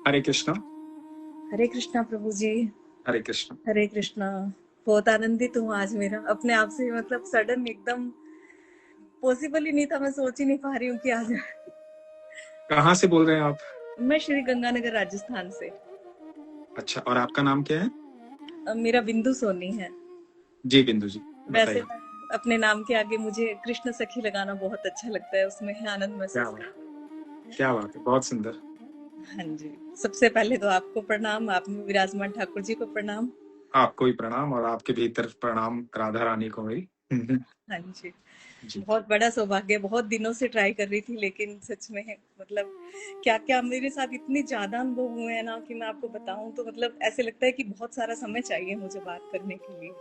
हरे कृष्णा। हरे कृष्णा प्रभु जी। हरे कृष्णा। हरे कृष्णा। बहुत आनंदित हूँ आज, मेरा अपने आप से मतलब सडन एकदम पॉसिबल ही नहीं था। मैं सोच ही नहीं पा रही हूँ कि आज कहाँ से बोल रहे हैं आप? मैं श्री गंगानगर राजस्थान से। अच्छा, और आपका नाम क्या है? मेरा बिंदु सोनी है। जी बिंदु जी, वैसे बताइए। मैं अपने नाम के आगे मुझे कृष्ण सखी लगाना बहुत अच्छा लगता है, उसमें आनंद क्या महसूस बात, करती क्या बात है, बहुत सुंदर। हूँ। हाँ जी। सबसे पहले तो आपको प्रणाम, आप में विराजमान ठाकुर जी को प्रणाम। आपको भी प्रणाम, और आपके भीतर प्रणाम राधा रानी को भी। हाँ जी। जी। बहुत बड़ा सौभाग्य, बहुत दिनों से ट्राई कर रही थी, लेकिन सच में है मतलब क्या क्या मेरे साथ इतने ज्यादा अनुभव हुए हैं ना कि मैं आपको बताऊं तो मतलब ऐसे लगता है कि बहुत सारा समय चाहिए मुझे बात करने के लिए।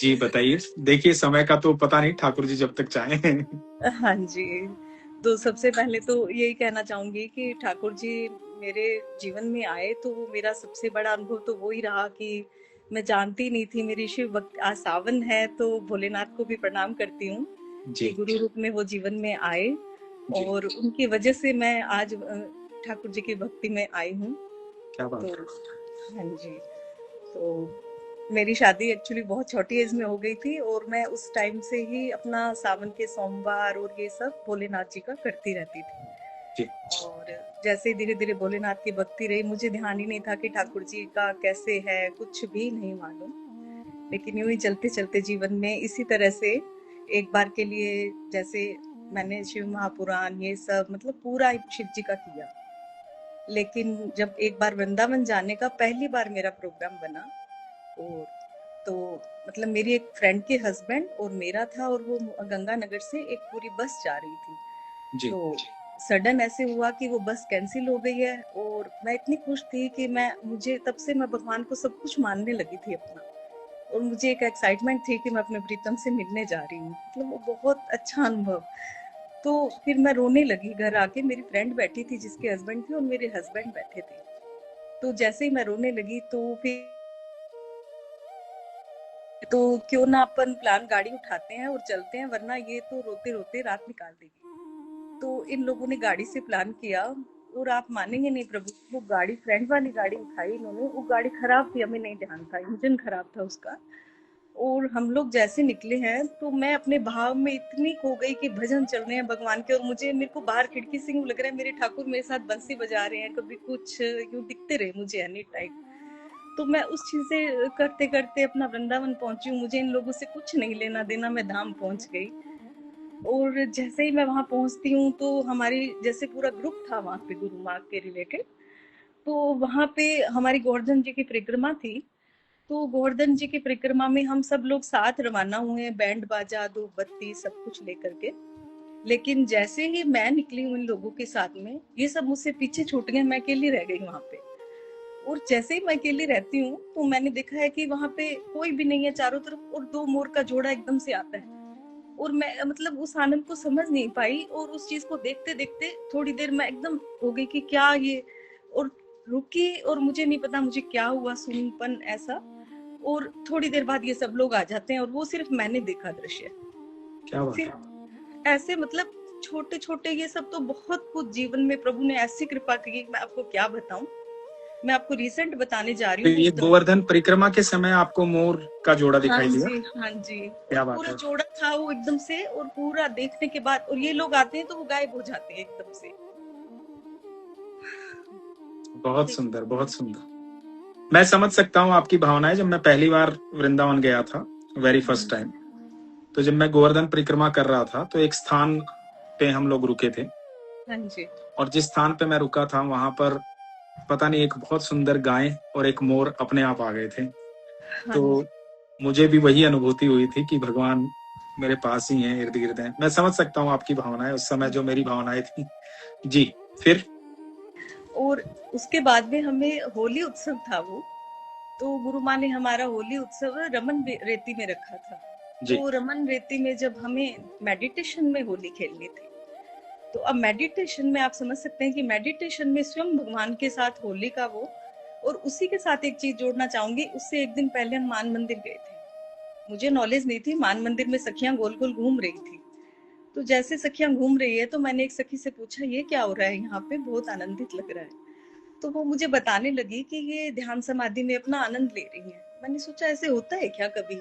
जी बताइए। देखिए, समय का तो पता नहीं, ठाकुर जी जब तक चाहें। हाँ जी। तो सबसे पहले तो यही कहना चाहूंगी कि ठाकुर जी मेरे जीवन में आए तो मेरा सबसे बड़ा अनुभव तो वो ही रहा कि मैं जानती नहीं थी मेरी शिव भक्त। आज सावन है तो भोलेनाथ को भी प्रणाम करती हूँ कि जी गुरु रूप में वो जीवन में आए जी। और उनकी वजह से मैं आज ठाकुर जी की भक्ति में आई हूँ। क्या बात तो है। हाँ जी। तो मेरी शादी एक्चुअली बहुत छोटी एज में हो गई थी और मैं उस टाइम से ही अपना सावन के सोमवार और ये सब भोलेनाथ जी का करती रहती थी। जी और जैसे धीरे धीरे भोलेनाथ की भक्ति रही, मुझे ध्यान ही नहीं था कि ठाकुर जी का कैसे है, कुछ भी नहीं मालूम। लेकिन यूं ही चलते चलते जीवन में इसी तरह से एक बार के लिए जैसे मैंने शिव महापुराण ये सब मतलब पूरा शिव जी का किया। लेकिन जब एक बार वृंदावन जाने का पहली बार मेरा प्रोग्राम बना और तो मतलब मेरी एक फ्रेंड के हस्बैंड और मेरा था और वो गंगानगर से एक पूरी बस जा रही थी। जी। तो सडन ऐसे हुआ कि वो बस कैंसिल हो गई है और मैं इतनी खुश थी कि मुझे तब से मैं भगवान को सब कुछ मानने लगी थी अपना। और मुझे एक एक्साइटमेंट थी कि मैं अपने प्रीतम से मिलने जा रही हूँ, मतलब वो बहुत अच्छा अनुभव। तो फिर मैं रोने लगी घर आके, मेरी फ्रेंड बैठी थी जिसके हस्बैंड थे और मेरे हस्बैंड बैठे थे। तो जैसे ही मैं रोने लगी तो फिर तो क्यों ना अपन प्लान गाड़ी उठाते हैं और चलते हैं, वरना ये तो रोते रोते रात निकाल देगी। तो इन लोगों ने गाड़ी से प्लान किया और आप मानेंगे नहीं प्रभु, वो गाड़ी फ्रेंड वाली गाड़ी उठाई इन्होंने। वो गाड़ी खराब थी, हमें नहीं ध्यान था, इंजन खराब था उसका। और हम लोग जैसे निकले हैं तो मैं अपने भाव में इतनी खो गई कि भजन चल रहे हैं भगवान के और मुझे मेरे को बाहर खिड़की से यूं लग रहा है मेरे ठाकुर मेरे साथ बंसी बजा रहे हैं, कभी कुछ यूं दिखते रहे मुझे एनी टाइम। तो मैं उस चीज से करते करते अपना वृंदावन पहुंची हूँ, मुझे इन लोगों से कुछ नहीं लेना देना, मैं धाम पहुंच गई। और जैसे ही मैं वहां पहुंचती हूँ तो हमारी जैसे पूरा ग्रुप था वहां पे गुरु माँ के रिलेटेड। तो वहां पे हमारी गोवर्धन जी की परिक्रमा थी। तो गोवर्धन जी की परिक्रमा में हम सब लोग साथ रवाना हुए, बैंड बाजा धूप बत्ती सब कुछ लेकर के। लेकिन जैसे ही मैं निकली हूँ इन लोगों के साथ में, ये सब मुझसे पीछे छूट गए, मैं अकेली रह गई वहां पे। और जैसे ही मैं अकेली रहती हूँ तो मैंने देखा है कि वहां पे कोई भी नहीं है चारों तरफ और दो मोर का जोड़ा एकदम से आता है। और मैं मतलब उस आनंद को समझ नहीं पाई और उस चीज को देखते देखते थोड़ी देर मैं एकदम हो गई कि क्या ये, और रुकी और मुझे नहीं पता मुझे क्या हुआ, सुनपन ऐसा। और थोड़ी देर बाद ये सब लोग आ जाते हैं और वो सिर्फ मैंने देखा दृश्य। क्या बात फिर है। ऐसे मतलब छोटे छोटे ये सब तो बहुत कुछ जीवन में प्रभु ने ऐसी कृपा की, मैं आपको क्या बताऊं। मैं आपको रिसेंट बताने जा रही तो हूँ ये एकदम। गोवर्धन परिक्रमा के समय आपको मोर का जोड़ा हाँ दिखाई दिया? जी, हाँ जी। और क्या बात पूरा है। जोड़ा था वो एकदम से, और पूरा देखने के बाद और ये लोग आते हैं तो वो गायब हो जाते हैं एकदम से। बहुत सुंदर, बहुत सुंदर। मैं समझ सकता हूँ आपकी भावनाएं। जब मैं पहली बार वृंदावन गया था, वेरी फर्स्ट टाइम, तो जब मैं गोवर्धन परिक्रमा कर रहा था तो एक स्थान पे हम लोग रुके थे। हाँ जी। और जिस स्थान पे मैं रुका था वहां पर पता नहीं एक बहुत सुंदर गाय और एक मोर अपने आप आ गए थे। हाँ तो जी। मुझे भी वही अनुभूति हुई थी कि भगवान मेरे पास ही हैं, इर्द गिर्द हैं। मैं समझ सकता हूँ आपकी भावनाएं, उस समय जो मेरी भावनाएं थी। जी। फिर? और उसके बाद में हमें होली उत्सव था वो। तो गुरु माँ ने हमारा होली उत्सव रमन रेती में रखा था। जी तो रमन रेती में जब हमें मेडिटेशन में होली खेलनी थी, तो अब मेडिटेशन में आप समझ सकते हैं कि मेडिटेशन में स्वयं भगवान के साथ होली का वो। और उसी के साथ एक चीज जोड़ना चाहूंगी, उससे एक दिन पहले हम मान मंदिर गए थे। मुझे नॉलेज नहीं थी, मान मंदिर में सखियां गोल गोल घूम रही थी। तो जैसे सखियां घूम रही है तो मैंने एक सखी से पूछा ये क्या हो रहा है यहाँ पे, बहुत आनंदित लग रहा है। तो वो मुझे बताने लगी कि ये ध्यान समाधि में अपना आनंद ले रही हैं। मैंने सोचा ऐसे होता है क्या कभी?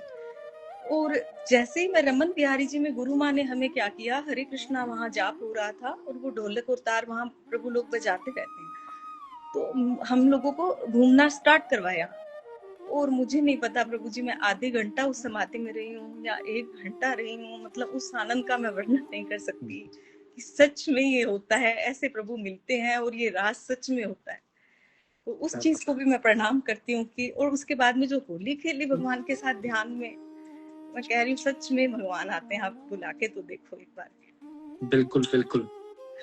और जैसे ही मैं रमन बिहारी जी में गुरु माँ ने हमें क्या किया, हरे कृष्णा वहाँ जाप हो रहा था और वो ढोलक और तार वहाँ प्रभु लोग बजाते रहते हैं, तो हम लोगों को घूमना स्टार्ट करवाया। और मुझे नहीं पता प्रभु जी, मैं आधे घंटा उस समाधि में रही हूँ या 1 घंटा रही हूँ, मतलब उस आनंद का मैं वर्णन नहीं कर सकती कि सच में ये होता है, ऐसे प्रभु मिलते हैं और ये राज सच में होता है। तो उस चीज को भी मैं प्रणाम करती हूँ कि, और उसके बाद में जो होली खेली भगवान के साथ ध्यान में, मैं कह रही हूँ सच में भगवान आते हैं, आप बुला के तो देखो एक बार। बिल्कुल बिल्कुल।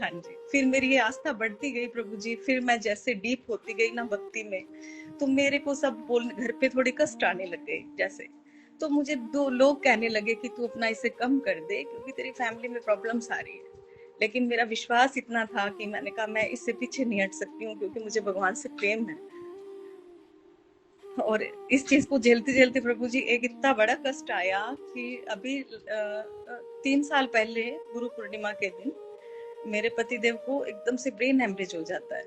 हाँ जी, फिर मेरी ये आस्था बढ़ती गई प्रभु जी, फिर मैं जैसे डीप होती गई ना भक्ति में, तो मेरे को सब बोल, घर पे थोड़े कष्ट आने लग गए जैसे, तो मुझे 2 लोग कहने लगे कि तू अपना इसे कम कर दे क्योंकि तेरी फैमिली में प्रॉब्लम्स आ रही है। लेकिन मेरा विश्वास इतना था कि मैंने कहा मैं इससे पीछे नहीं हट सकती हूँ क्योंकि मुझे भगवान से प्रेम है। और इस चीज को झेलते झेलते प्रभु जी एक इतना बड़ा कष्ट आया कि अभी 3 साल पहले गुरु पूर्णिमा के दिन मेरे पतिदेव को एकदम से ब्रेन हेमरेज हो जाता है।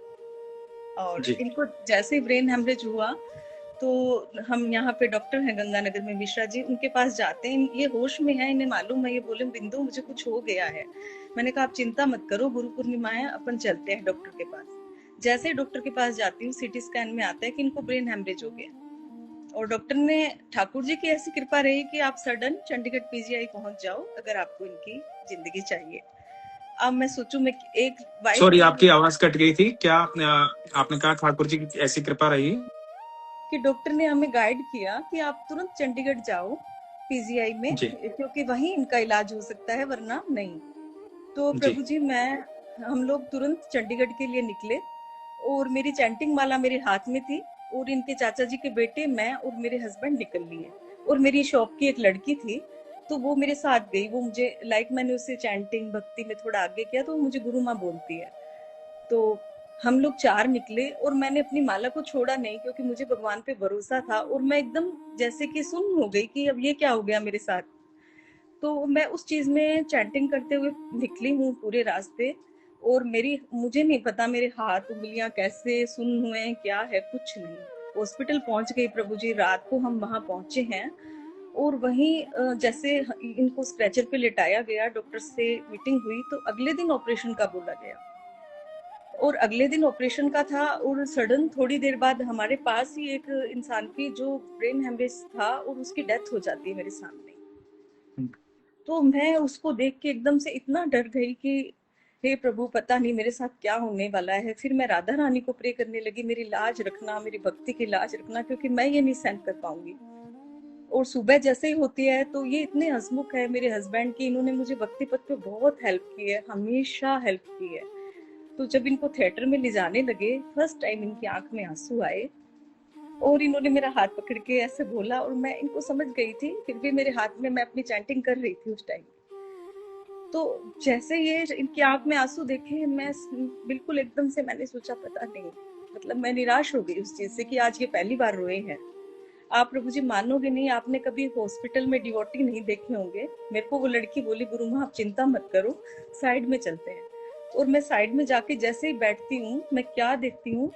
और जी इनको जैसे ही ब्रेन हेमरेज हुआ तो हम यहाँ पे डॉक्टर हैं गंगानगर में मिश्रा जी, उनके पास जाते हैं। ये होश में है, इन्हें मालूम है, ये बोले बिंदु मुझे कुछ हो गया है। मैंने कहा आप चिंता मत करो, गुरु पूर्णिमा है, अपन चलते हैं डॉक्टर के पास। जैसे ही डॉक्टर के पास जाती हूँ, सीटी स्कैन में आता है कि इनको ब्रेन हेमरेज हो गया। और डॉक्टर ने, ठाकुर जी की ऐसी कृपा रही कि आप सडन चंडीगढ़ पीजीआई पहुंच जाओ अगर आपको इनकी जिंदगी चाहिए। अब मैं सोचूं, मैं एक वाइफ सॉरी, के आपकी लिए आवाज कट गई थी क्या? आपने कहा ठाकुर जी की ऐसी कृपा रही? कि डॉक्टर ने हमें गाइड किया कि आप तुरंत चंडीगढ़ जाओ पीजीआई में, जी क्योंकि वहीं इनका इलाज हो सकता है वरना नहीं। तो जी। प्रभु जी हम लोग तुरंत चंडीगढ़ के लिए निकले और मेरी चैंटिंग माला मेरे हाथ में थी और इनके चाचा जी के बेटे, मैं और मेरे हस्बैंड निकल लिए। और मेरी शॉप की एक लड़की थी तो वो मेरे साथ गई। वो मुझे मैंने उससे चैंटिंग भक्ति में थोड़ा आगे किया तो वो मुझे गुरु माँ बोलती है। तो हम लोग 4 निकले और मैंने अपनी माला को छोड़ा नहीं क्योंकि मुझे भगवान पे भरोसा था। और मैं एकदम जैसे कि सुन्न हो गई कि अब ये क्या हो गया मेरे साथ। तो मैं उस चीज में चैंटिंग करते हुए निकली हूँ पूरे रास्ते। और मुझे नहीं पता मेरे हाथ उंगलियां कैसे सुन्न हुए हैं, क्या है, कुछ नहीं। हॉस्पिटल पहुंच गई प्रभु जी, रात को हम वहां पहुंचे हैं। और वहीं जैसे इनको स्ट्रेचर पे लिटाया गया, डॉक्टर से मीटिंग हुई तो अगले दिन ऑपरेशन का बोला गया। और अगले दिन ऑपरेशन का था और सडन थोड़ी देर बाद हमारे पास ही एक इंसान की जो ब्रेन हेमरेज था और उसकी डेथ हो जाती है मेरे सामने। तो मैं उसको देख के एकदम से इतना डर गई कि हे प्रभु, पता नहीं मेरे साथ क्या होने वाला है। फिर मैं राधा रानी को प्रे करने लगी, मेरी लाज रखना, मेरी भक्ति की लाज रखना, क्योंकि मैं ये नहीं सहन कर पाऊंगी। और सुबह जैसे ही होती है तो ये इतने हंसमुख है मेरे हस्बैंड की, इन्होंने मुझे भक्ति पथ पे बहुत हेल्प की है, हमेशा हेल्प की है। तो जब इनको थिएटर में ले जाने लगे, फर्स्ट टाइम इनकी आंख में आंसू आए और इन्होंने मेरा हाथ पकड़ के ऐसे बोला और मैं इनको समझ गई थी, फिर भी मेरे हाथ में मैं अपनी चैंटिंग कर रही थी उस टाइम। तो जैसे ये इनकी आंख में आंसू देखे, मैं बिल्कुल एकदम से मैंने सोचा पता नहीं, मतलब मैं निराश हो गई उस चीज से कि आज ये पहली बार रोए हैं। आप प्रभु जी मानोगे नहीं, आपने कभी हॉस्पिटल में डिवोटी नहीं देखे होंगे। मेरे को वो लड़की बोली, गुरु माँ आप चिंता मत करो, साइड में चलते हैं। और मैं साइड में जाके जैसे ही बैठती हूँ, मैं क्या देखती हूँ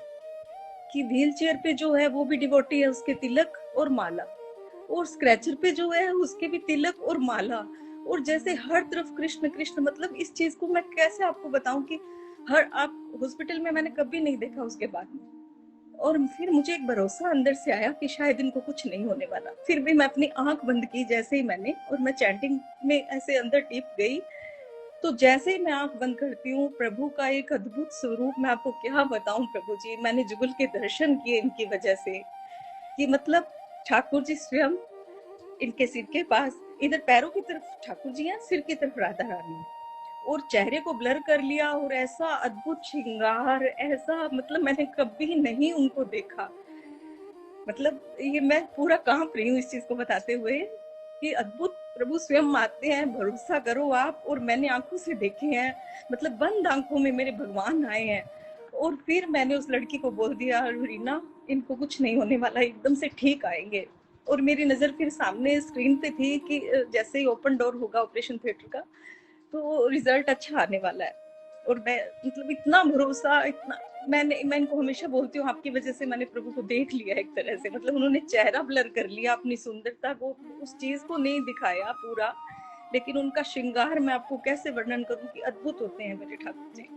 कि व्हील चेयर पे जो है वो भी डिवोटी है, उसके तिलक और माला। और स्क्रैचर पे जो है उसके भी तिलक और माला। और जैसे हर तरफ कृष्ण कृष्ण, मतलब इस चीज को मैं कैसे आपको बताऊं कि हर आप हॉस्पिटल में मैंने कभी नहीं देखा उसके बाद में। और फिर मुझे एक भरोसा अंदर से आया कि शायद इनको कुछ नहीं होने वाला। फिर भी मैं अपनी आंख बंद की जैसे ही मैंने, और मैं चैंटिंग में ऐसे अंदर टिप गई। तो जैसे ही मैं आंख बंद करती हूँ, प्रभु का एक अद्भुत स्वरूप, मैं आपको क्या बताऊं प्रभु जी, मैंने जुगल के दर्शन किए इनकी वजह से, कि मतलब ठाकुर जी स्वयं इनके सिर के पास, इधर पैरों की तरफ ठाकुर जी हैं, सिर की तरफ राधा रानी है। और चेहरे को ब्लर कर लिया और ऐसा अद्भुत श्रृंगार, ऐसा मतलब मैंने कभी नहीं उनको देखा। मतलब ये मैं पूरा कांप रही हूँ इस चीज को बताते हुए कि अद्भुत प्रभु स्वयं आते हैं, भरोसा करो आप। और मैंने आंखों से देखे हैं, मतलब बंद आंखों में मेरे भगवान आए हैं। और फिर मैंने उस लड़की को बोल दिया, रीना इनको कुछ नहीं होने वाला, एकदम से ठीक आएंगे। और मेरी नजर फिर सामने स्क्रीन पे थी कि जैसे ही ओपन डोर होगा ऑपरेशन थिएटर का तो रिजल्ट अच्छा आने वाला है। और मैं मतलब इतना भरोसा, इतना मैं इनको हमेशा बोलती हूँ, आपकी वजह से मैंने प्रभु को देख लिया एक तरह से, मतलब उन्होंने चेहरा ब्लर कर लिया, अपनी सुंदरता को, उस चीज को नहीं दिखाया पूरा, लेकिन उनका श्रृंगार मैं आपको कैसे वर्णन करूं कि अद्भुत होते हैं मेरे ठाकुर जी।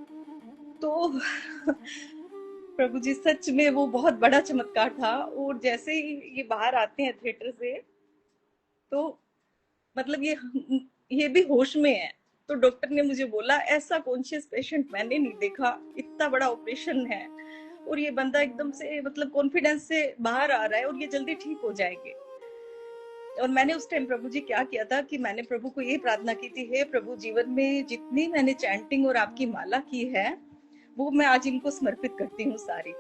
तो प्रभु जी सच में वो बहुत बड़ा चमत्कार था। और जैसे ही ये बाहर आते हैं थिएटर से, तो मतलब ये भी होश में है। तो डॉक्टर ने मुझे बोला, ऐसा कॉन्शियस पेशेंट मैंने नहीं देखा, इतना बड़ा ऑपरेशन है और ये बंदा एकदम से मतलब कॉन्फिडेंस से बाहर आ रहा है और ये जल्दी ठीक हो जाएंगे। और मैंने उस टाइम प्रभु जी क्या किया था कि मैंने प्रभु को ये प्रार्थना की थी, हे प्रभु, जीवन में जितनी मैंने चैंटिंग और आपकी माला की है वो मैं आज इनको समर्पित करती हूँ सारी।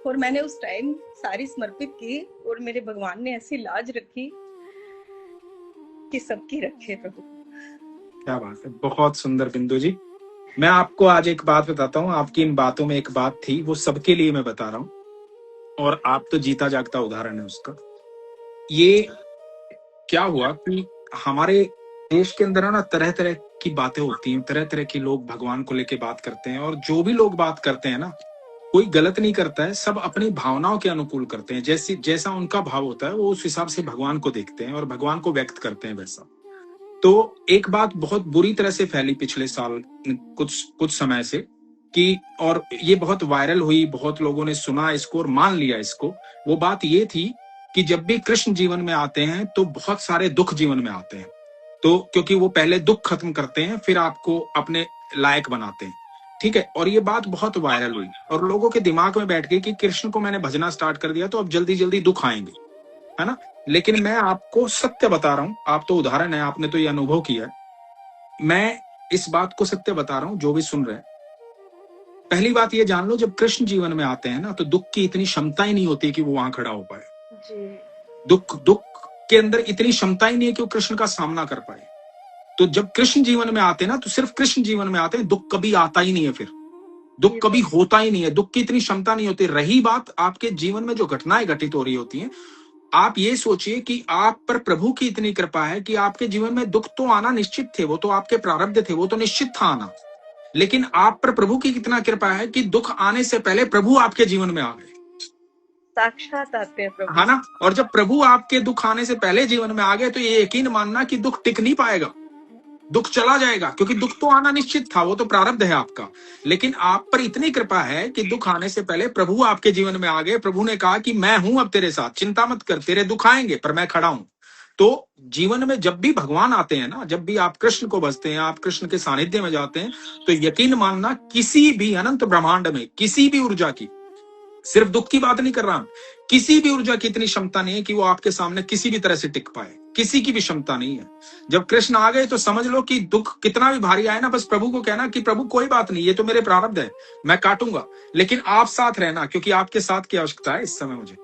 और मैंने उस टाइम सारी समर्पित की और मेरे भगवान ने ऐसी लाज रखी कि सबकी रखे प्रभु। क्या बात है, बहुत सुंदर बिंदु जी। मैं आपको आज एक बात बताता हूँ, आपकी इन बातों में एक बात थी, वो सबके लिए मैं बता रहा हूँ, और आप तो जीता जागता उदाहरण है उसका। ये क्या हुआ कि हमारे देश के अंदर है ना, तरह तरह की बातें होती हैं, तरह तरह के लोग भगवान को लेके बात करते हैं, और जो भी लोग बात करते हैं ना, कोई गलत नहीं करता है, सब अपनी भावनाओं के अनुकूल करते हैं। जैसा उनका भाव होता है वो उस हिसाब से भगवान को देखते हैं और भगवान को व्यक्त करते हैं वैसा। तो एक बात बहुत बुरी तरह से फैली पिछले साल कुछ कुछ समय से, कि और ये बहुत वायरल हुई, बहुत लोगों ने सुना इसको और मान लिया इसको। वो बात ये थी कि जब भी कृष्ण जीवन में आते हैं तो बहुत सारे दुख जीवन में आते हैं, तो क्योंकि वो पहले दुख खत्म करते हैं फिर आपको अपने लायक बनाते हैं, ठीक है। और ये बात बहुत वायरल हुई और लोगों के दिमाग में बैठ गई कि कृष्ण को मैंने भजना स्टार्ट कर दिया तो अब जल्दी जल्दी दुख आएंगे, है ना। लेकिन मैं आपको सत्य बता रहा हूं, आप तो उदाहरण है, आपने तो ये अनुभव किया है। मैं इस बात को सत्य बता रहा हूं, जो भी सुन रहे हैं, पहली बात ये जान लो, जब कृष्ण जीवन में आते हैं ना तो दुख की इतनी क्षमता ही नहीं होती कि वो वहां खड़ा हो पाए। जी। दुख के अंदर इतनी क्षमता ही नहीं है कि वो कृष्ण का सामना कर पाए। तो जब कृष्ण जीवन में आते हैं ना, तो सिर्फ कृष्ण जीवन में आते हैं, दुख कभी आता ही नहीं है, फिर दुख कभी होता ही नहीं है, दुख की इतनी क्षमता नहीं होती। रही बात आपके जीवन में जो घटनाएं घटित हो रही होती हैं, आप ये सोचिए कि आप पर प्रभु की इतनी कृपा है कि आपके जीवन में दुख तो आना निश्चित थे, वो तो आपके प्रारब्ध थे, वो तो निश्चित था आना। लेकिन आप पर प्रभु की कितना कृपा है कि दुख आने से पहले प्रभु आपके जीवन में आ गए, साक्षात आते हैं प्रभु, है ना। और जब प्रभु आपके दुख आने से पहले जीवन में आ गए तो ये यकीन मानना कि दुख टिक नहीं पाएगा, दुख चला जाएगा, क्योंकि दुख तो आना निश्चित था, वो तो प्रारब्ध है आपका। लेकिन आप पर इतनी कृपा है कि दुख आने से पहले प्रभु आपके जीवन में आ गए। प्रभु ने कहा कि मैं हूं अब तेरे साथ, चिंता मत कर, तेरे दुख आएंगे पर मैं खड़ा हूं। तो जीवन में जब भी भगवान आते हैं ना, जब भी आप कृष्ण को भजते हैं, आप कृष्ण के सानिध्य में जाते हैं, तो यकीन मानना किसी भी अनंत ब्रह्मांड में किसी भी ऊर्जा की, सिर्फ दुख की बात नहीं कर रहा, किसी भी ऊर्जा की इतनी क्षमता नहीं है कि वो आपके सामने किसी भी तरह से टिक पाए, किसी की भी क्षमता नहीं है। जब कृष्ण आ गए तो समझ लो कि दुख कितना भी भारी आए ना, बस प्रभु को कहना कि प्रभु कोई बात नहीं, ये तो मेरे प्रारब्ध है, मैं काटूंगा, लेकिन आप साथ रहना, क्योंकि आपके साथ की आवश्यकता है इस समय मुझे।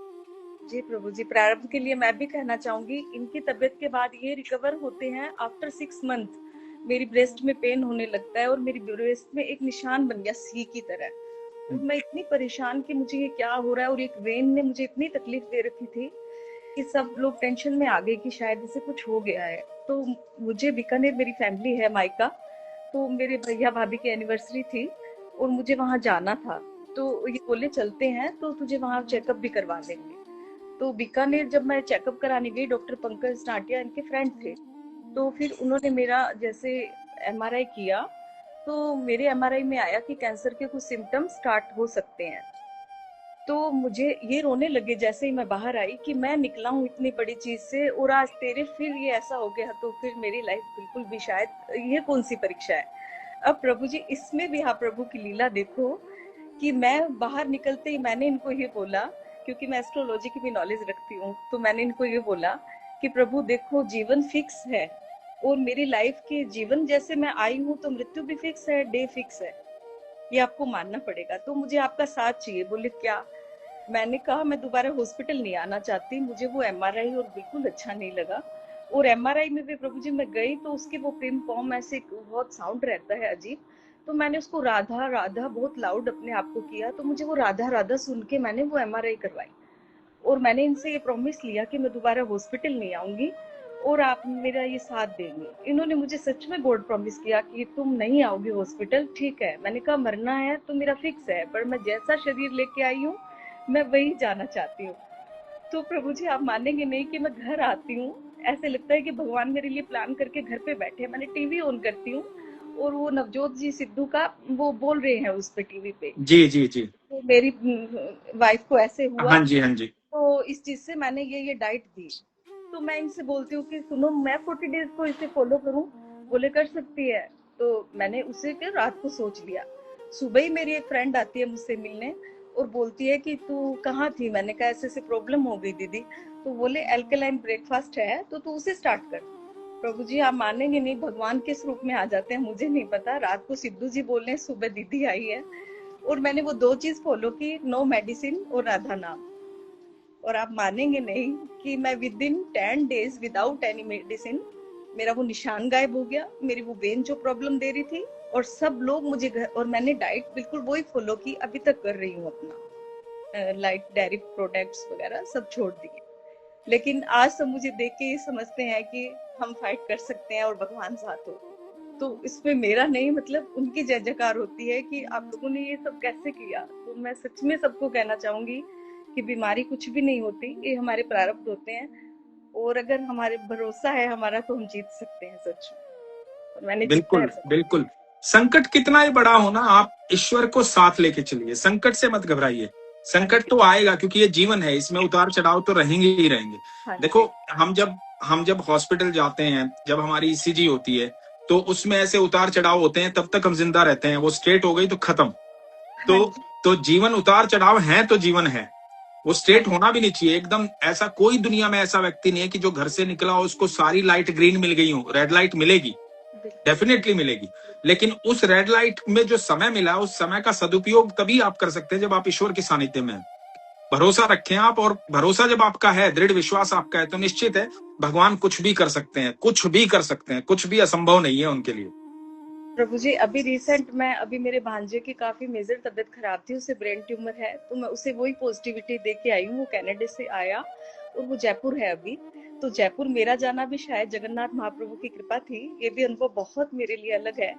जी प्रभु जी। प्रारंभ के लिए मैं भी कहना चाहूंगी, इनकी तबीयत के बाद ये रिकवर होते हैं आफ्टर 6 मंथ। मेरी ब्रेस्ट में पेन होने लगता है और मेरी ब्रेस्ट में एक निशान बन गया सी की तरह। और मैं इतनी परेशान कि मुझे ये क्या हो रहा है, और एक वेन ने मुझे इतनी तकलीफ दे रखी थी कि सब लोग टेंशन में आ गए कि शायद इसे कुछ हो गया है। तो मुझे बीकानेर, मेरी फैमिली है मायका, तो मेरे भैया भाभी की एनिवर्सरी थी और मुझे वहां जाना था। तो ये बोले चलते हैं तो तुझे वहां चेकअप भी करवा देंगे। तो बीकानेर जब मैं चेकअप कराने गई, डॉक्टर पंकज टाटिया इनके फ्रेंड थे, तो फिर उन्होंने मेरा जैसे एमआरआई किया, तो मेरे एमआरआई में आया कि कैंसर के कुछ सिम्टम्स स्टार्ट हो सकते हैं। तो मुझे ये रोने लगे जैसे ही मैं बाहर आई कि मैं निकला हूँ इतनी बड़ी चीज से और आज तेरे फिर ये ऐसा हो गया, तो फिर मेरी लाइफ बिल्कुल भी शायद ये कौन सी परीक्षा है। अब प्रभु जी इसमें भी आप प्रभु की लीला देखो कि मैं बाहर निकलते ही मैंने इनको ये बोला, क्योंकि मैं एस्ट्रोलॉजी की भी नॉलेज रखती हूँ, तो मैंने इनको ये बोला कि प्रभु देखो जीवन फिक्स है और मेरी लाइफ के जीवन जैसे मैं आई हूँ तो मृत्यु भी फिक्स है, डे फिक्स है, ये आपको मानना पड़ेगा, तो मुझे आपका साथ चाहिए। बोले क्या? मैंने कहा मैं दोबारा हॉस्पिटल नहीं आना चाहती, मुझे वो एमआरआई और बिल्कुल अच्छा नहीं लगा। और एमआरआई में भी प्रभु जी मैं गई तो उसके वो पिम पॉम ऐसे बहुत साउंड रहता है अजीब, तो मैंने उसको राधा राधा बहुत लाउड अपने आप को किया, तो मुझे वो राधा राधा सुन के मैंने वो एमआरआई करवाई और मैंने इनसे ये प्रॉमिस लिया कि मैं दोबारा हॉस्पिटल नहीं आऊंगी और आप मेरा ये साथ देंगे। इन्होंने मुझे सच में गॉड प्रॉमिस किया कि तुम नहीं आओगी हॉस्पिटल, ठीक है। मैंने कहा मरना है तो मेरा फिक्स है, पर मैं जैसा शरीर लेके आई हूँ मैं वही जाना चाहती हूँ। तो प्रभु जी आप मानेंगे नहीं कि मैं घर आती हूँ, ऐसे लगता है कि भगवान मेरे लिए प्लान करके घर पे बैठे हैं। मैंने टीवी ऑन करती हूँ और वो नवजोत जी सिद्धू का वो बोल रहे हैं उस पे टीवी पे, जी जी जी। तो मेरी वाइफ को ऐसे हुआ, हाँ जी हाँ जी। तो इस चीज से मैंने ये डाइट दी। तो मैं इनसे बोलती हूँ कि सुनो मैं 40 डेज को इसे फॉलो करूँ, बोले कर सकती है। तो मैंने उसे के रात को सोच लिया। सुबह ही मेरी एक फ्रेंड आती है मुझसे मिलने और बोलती है कि तू कहाँ थी। मैंने कहा ऐसे ऐसे प्रॉब्लम हो गई दीदी। तो बोले एल्कलाइन ब्रेकफास्ट है तो तू उसे स्टार्ट कर। प्रभु जी आप मानेंगे नहीं, भगवान किस रूप में आ जाते हैं मुझे नहीं पता। रात को सिद्धू जी बोल रहे हैं, सुबह दीदी आई है और मैंने वो 2 चीज फॉलो की, नो मेडिसिन और राधा नाम। और आप मानेंगे नहीं कि मैं with in 10 days without any medicine मेरा वो निशान गायब हो गया, मेरी वो वेन जो प्रॉब्लम दे रही थी। और सब लोग मुझे घर, और मैंने डाइट बिल्कुल वही फॉलो की, अभी तक कर रही हूँ अपना, लाइक डेयरी प्रोडक्ट्स वगैरह सब छोड़ दिए। लेकिन आज सब मुझे देख के ये समझते हैं कि हम फाइट कर सकते हैं और भगवान साथ हो। तो इसमें मेरा नहीं, मतलब उनकी जय जयकार होती है कि आप लोगों ने ये सब कैसे किया। तो मैं सच में सबको कहना चाहूंगी कि बीमारी कुछ भी नहीं होती, ये हमारे प्रारब्ध होते हैं। और अगर हमारे भरोसा है हमारा तो हम जीत सकते हैं सच में। और मैंने जीता है। बिल्कुल बिल्कुल। संकट कितना ही बड़ा हो ना, आप ईश्वर को साथ लेके चलिए, संकट से मत घबराइए। हाँ संकट जी। तो आएगा क्योंकि ये जीवन है, इसमें उतार चढ़ाव तो रहेंगे ही रहेंगे। हाँ देखो, जी। हम जब हॉस्पिटल जाते हैं, जब हमारी ईसीजी होती है, तो उसमें ऐसे उतार चढ़ाव होते हैं, तब तक हम जिंदा रहते हैं। वो स्ट्रेट हो गई तो खत्म। हाँ तो जी। तो जीवन उतार चढ़ाव है, तो जीवन है। वो हाँ स्ट्रेट होना भी नहीं चाहिए एकदम। ऐसा कोई दुनिया में ऐसा व्यक्ति नहीं है कि जो घर से निकला हो उसको सारी लाइट ग्रीन मिल गई हो। रेड लाइट मिलेगी, बिल्कुल। डेफिनेटली मिलेगी। लेकिन उस रेड लाइट में जो समय मिला, उस समय का सदुपयोग तभी आप कर सकते हैं जब आप ईश्वर के सानिध्य में हैं। भरोसा रखें आप, और भरोसा जब आपका है, दृढ़ विश्वास आपका है, तो निश्चित है भगवान कुछ भी कर सकते हैं, कुछ भी कर सकते हैं। कुछ भी असंभव नहीं है उनके लिए। प्रभु जी अभी रिसेंट में, अभी मेरे भांजे की काफी मेजर तबीयत खराब थी, उसे ब्रेन ट्यूमर है, तो मैं उसे वही पॉजिटिविटी दे के आई हूँ। वो कनाडा से आया और वो जयपुर है अभी। तो जयपुर मेरा जाना भी शायद जगन्नाथ महाप्रभु की कृपा थी। ये भी अनुभव बहुत मेरे लिए अलग है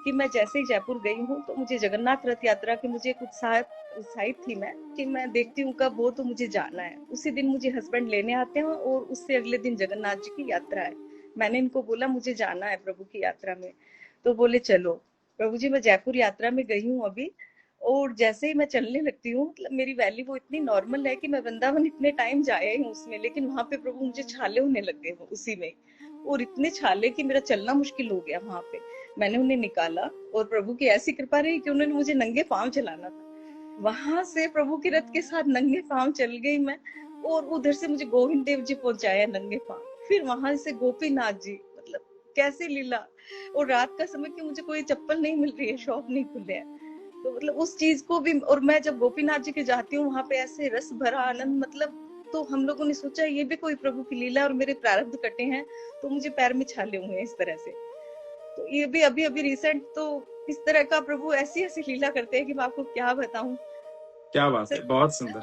कि मैं जैसे ही जयपुर गई हूँ तो मुझे जगन्नाथ रथ यात्रा की मुझे एक उत्साहित थी मैं कि मैं देखती हूँ कब हो, तो मुझे जाना है। उसी दिन मुझे हस्बैंड लेने आते हैं और उससे अगले दिन जगन्नाथ जी की यात्रा है। मैंने इनको बोला मुझे जाना है प्रभु की यात्रा में, तो बोले चलो। प्रभु जी मैं जयपुर यात्रा में गई हूँ अभी, और जैसे ही मैं चलने लगती हूँ, मतलब मेरी वैली वो इतनी नॉर्मल है कि मैं वृंदावन इतने टाइम जाए हूँ उसमें, लेकिन वहां पे प्रभु मुझे छाले होने लग गए उसी में। और इतने छाले कि मेरा चलना मुश्किल हो गया वहां पे। मैंने उन्हें निकाला और प्रभु की ऐसी कृपा रही कि उन्होंने मुझे नंगे पांव चलाना था। वहां से प्रभु के रथ के साथ नंगे पांव चल गई मैं। और उधर से मुझे गोविंद देव जी पहुंचाया नंगे पांव, फिर वहां से गोपीनाथ जी, मतलब कैसे लीला। और रात का समय कि मुझे कोई चप्पल नहीं मिल रही है, शॉप नहीं खुले हैं। तो मतलब उस चीज को भी, और मैं जब गोपीनाथ जी के जाती हूँ वहां पे ऐसे रस भरा आनंद, मतलब। तो हम लोगों ने सोचा ये भी कोई प्रभु की लीला, और मेरे प्रारब्ध कटे हैं तो मुझे पैर में छाले हुए हैं इस तरह से। तो ये भी अभी अभी रिसेंट, तो इस तरह का प्रभु ऐसी ऐसी लीला करते हैं कि मैं आपको क्या बताऊं। क्या बात है, सच। बहुत सुंदर,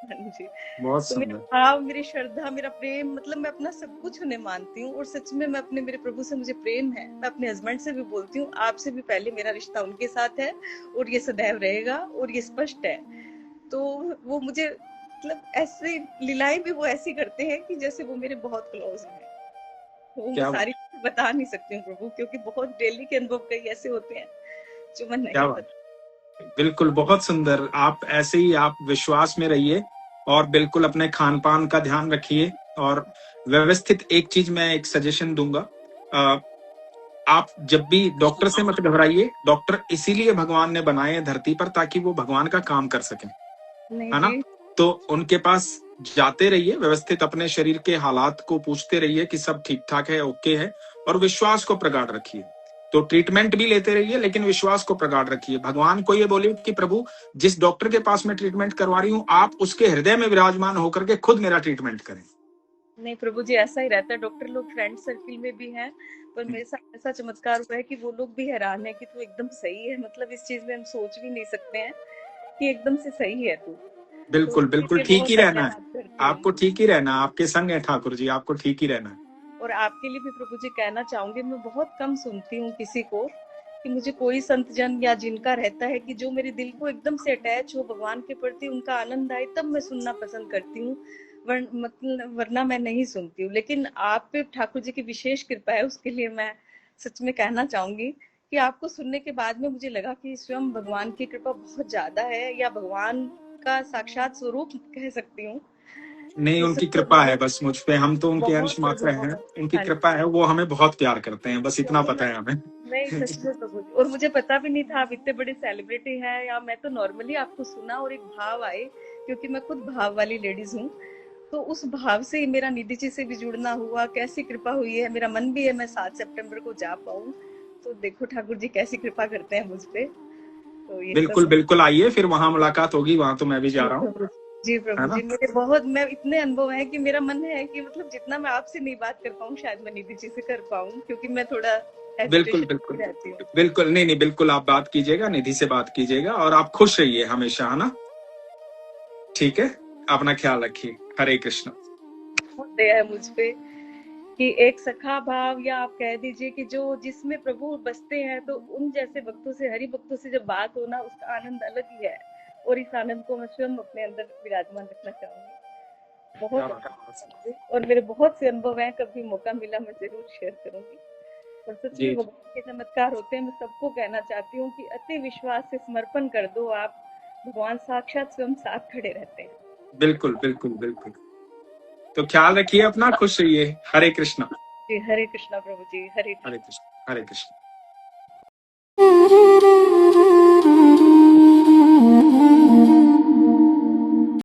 हाँ जी। बहुत तो मेरा सुंदर। भाव, मेरी श्रद्धा, मेरा प्रेम, मतलब मैं अपना सब कुछ उन्हें मानती हूँ। और सच में मैं अपने, मेरे प्रभु से मुझे प्रेम है। मैं अपने हस्बैंड से भी बोलती हूँ आपसे भी पहले मेरा रिश्ता उनके साथ है, और ये सदैव रहेगा, और ये स्पष्ट है। तो वो मुझे, मतलब ऐसी लीलाएं भी वो ऐसी करते हैं कि जैसे वो मेरे बहुत क्लोज हैं। वो मैं क्या सारी बता नहीं सकती हूँ प्रभु, क्योंकि बहुत डेली के अनुभव कई ऐसे होते हैं जो मैं क्या नहीं बात। बता। बिल्कुल, बहुत सुंदर। आप ऐसे ही आप विश्वास में रहिए, और बिल्कुल अपने खान पान का ध्यान रखिए। और व्यवस्थित, एक चीज मैं एक सजेशन दूंगा, अ, आप जब भी, डॉक्टर से मत घबराइए। डॉक्टर इसीलिए भगवान ने बनाए हैं धरती पर, ताकि वो भगवान का काम कर सकें, नहीं है ना। जी। तो उनके पास जाते रहिए, व्यवस्थित अपने शरीर के हालात को पूछते रहिए कि सब ठीक ठाक है, ओके है, और विश्वास को प्रगाढ़ रखिए। तो ट्रीटमेंट भी लेते रहिए, लेकिन विश्वास को प्रगाढ़ रखिए। भगवान को ये बोलिए कि प्रभु, जिस डॉक्टर के पास मैं ट्रीटमेंट करवा रही हूँ, आप उसके हृदय में विराजमान होकर के खुद मेरा ट्रीटमेंट करें। नहीं प्रभु जी ऐसा ही रहता है, डॉक्टर लोग फ्रेंड सर्किल में भी हैं। पर मेरे साथ ऐसा चमत्कार हुआ है कि वो लोग भी हैरान है कि तू एकदम सही है, मतलब इस चीज में हम सोच भी नहीं सकते हैं कि एकदम से सही है तू। तो बिल्कुल उसके बिल्कुल, लिए ठीक बहुत ही रहना है। धन्यवाद करती हूँ। आपको ठीक ही रहना है, आपके संग है ठाकुर जी, आपको ठीक ही रहना है। और आपके लिए भी प्रभु जी कहना चाहूंगी, मैं बहुत कम सुनती हूँ किसी को कि मुझे कोई संत जन या जिनका रहता है कि जो मेरे दिल को एकदम से अटैच हो भगवान के प्रति, उनका आनंद आए, तब मैं सुनना पसंद करती हूँ। मतलब वरना मैं नहीं सुनती हूँ। लेकिन आप पे ठाकुर जी की विशेष कृपा है, उसके लिए मैं सच में कहना चाहूंगी कि आपको सुनने के बाद में मुझे लगा कि स्वयं भगवान की कृपा बहुत ज्यादा है, या भगवान का साक्षात स्वरूप कह सकती हूँ। नहीं, तो उनकी सच में कृपा है बस मुझ पे, हम तो उनके अंश बहुत मात्र प्रभु, हैं। बहुत। उनकी हाँ कृपा जी। है, वो हमें बहुत प्यार करते हैं, बस इतना नहीं पता है हमें। नहीं, सच में प्रभु जी। और मुझे पता भी नहीं था आप इतने बड़े सेलिब्रिटी हैं, या मैं तो नॉर्मली आपको सुना और एक भाव आए, क्योंकि मैं खुद भाव वाली लेडीज हूँ। तो उस भाव से ही मेरा निधि जी से भी जुड़ना हुआ। कैसी कृपा हुई है, मेरा मन भी है मैं 7 सितंबर को जा पाऊँ। तो देखो ठाकुर जी कैसी कृपा करते हैं मुझ पे। तो ये बिल्कुल सब बिल्कुल, आइए फिर, वहां मुलाकात होगी, वहां तो मैं भी जा जी रहा हूँ, प्रभु जी, है प्रभु ना। जी मेरे बहुत, मैं इतने अनुभव है कि मेरा मन है कि मतलब जितना मैं आपसे नहीं बात कर पाऊँ, शायद मैं निधि जी से कर पाऊँ, क्योंकि मैं थोड़ा बिल्कुल हेजिटेशन बिल्कुल में रहती हूँ। बिल्कुल, नहीं नहीं, बिल्कुल आप बात कीजिएगा, निधि से बात कीजिएगा, और आप खुश रहिए हमेशा, है ना। ठीक है, अपना ख्याल रखिए। हरे कृष्ण। बहुत दया है मुझ पे कि एक सखा भाव, या आप कह दीजिए कि जो जिसमें प्रभु बसते हैं, तो उन जैसे भक्तों से, हरि भक्तों से जब बात हो ना, उसका आनंद अलग ही है। और इस आनंद को मैं स्वयं अपने अंदर विराजमान रखना चाहूंगी। क्या बहुत बात अच्छा है। लगा मुझे, और मेरे बहुत से अनुभव हैं, कभी मौका मिला मैं जरूर शेयर करूंगी। और सच में जी जी, भगवान के चमत्कार होते हैं। मैं सबको कहना चाहती हूँ कि अति विश्वास से समर्पण कर दो आप, भगवान साक्षात स्वयं साथ खड़े रहते हैं। बिल्कुल बिल्कुल बिल्कुल। तो ख्याल रखिए अपना, खुश रहिए। हरे कृष्ण। जी हरे कृष्णा प्रभु जी, हरे हरे कृष्ण। कृष्ण। हरे कृष्ण।